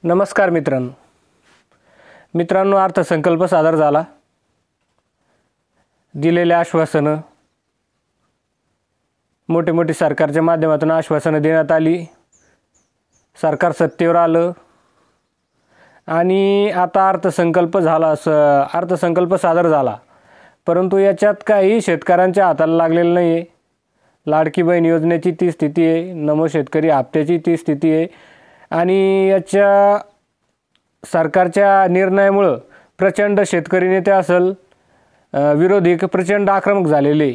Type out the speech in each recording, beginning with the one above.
नमस्कार मित्रांनो, अर्थसंकल्प सादर झाला। दिलेले आश्वासनं, मोठी सरकारच्या माध्यमातून आश्वासनं देण्यात आली। सरकार सत्तेवर आलं आणि आता अर्थसंकल्प सादर झाला, परंतु याच्यात काही शेतकऱ्यांच्या हाताला लागलेलं नाही आहे। लाडकी बहीण योजनेची ती स्थिती आहे, नमो शेतकरी हप्त्याची ती स्थिती आहे आणि याच्या सरकारच्या निर्णयामुळे प्रचंड शेतकरी नेते असेल, विरोधी प्रचंड आक्रमक झालेले।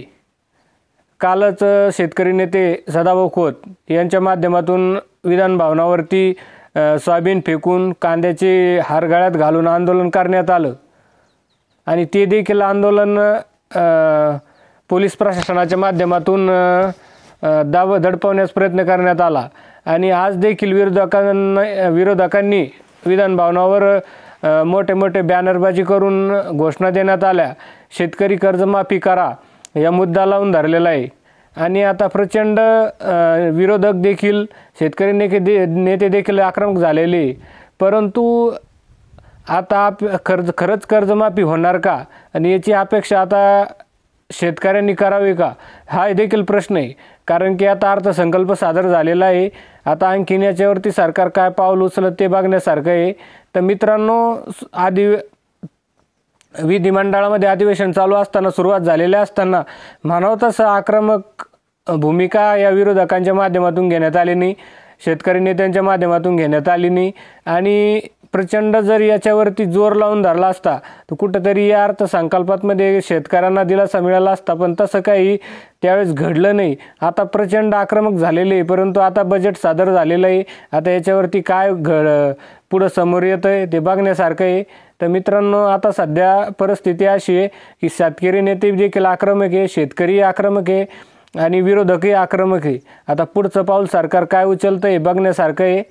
कालच शेतकरी नेते सदाभाऊ खोत यांच्या माध्यमातून विधान भवनावरती सोयाबीन फेकून कांद्याचे हार गळ्यात घालून आंदोलन करण्यात आलं आणि ते देखील आंदोलन पोलीस प्रशासनाच्या माध्यमातून दडपवण्यास प्रयत्न करण्यात आला आणि आज देखील विरोधकांनी विधान भवनावर मोठे बॅनरबाजी करून घोषणा देण्यात आल्या। शेतकरी कर्जमाफी करा या मुद्दा लावून धरलेला आहे आणि आता प्रचंड विरोधक देखील शेतकरी नेते देखील आक्रमक झालेले। परंतु आता खरंच कर्जमाफी होणार का आणि याची अपेक्षा आता शेतकऱ्यांनी करावी का, हा देखील प्रश्न आहे। कारण की आता अर्थसंकल्प सादर झालेला आहे, आता आणखीन याच्यावरती सरकार काय पाऊल उचलत ते बघण्यासारखं आहे। तर मित्रांनो, विधिमंडळामध्ये अधिवेशन चालू असताना, सुरुवात झालेल्या असताना म्हणावं तसं आक्रमक भूमिका या विरोधकांच्या माध्यमातून घेण्यात आली नाही, शेतकरी नेत्यांच्या माध्यमातून घेण्यात आली नाही आणि प्रचंड जर याच्यावरती जोर लावून धरला असता तर कुठेतरी या अर्थसंकल्पामध्ये शेतकऱ्यांना दिलासा मिळाला असता, पण तसं काही त्यावेळेस घडलं नाही। आता प्रचंड आक्रमक झालेले आहे, परंतु आता बजेट सादर झालेलं आहे। आता याच्यावरती काय पुढं समोर येतं आहे ते बघण्यासारखं आहे। तर मित्रांनो, आता सध्या परिस्थिती अशी आहे की शेतकरी नेते देखील आक्रमक आहे, शेतकरी आक्रमक आहे आणि विरोधकही आक्रमक आहे। आता पुढचं पाऊल सरकार काय उचलतं हे बघण्यासारखं आहे।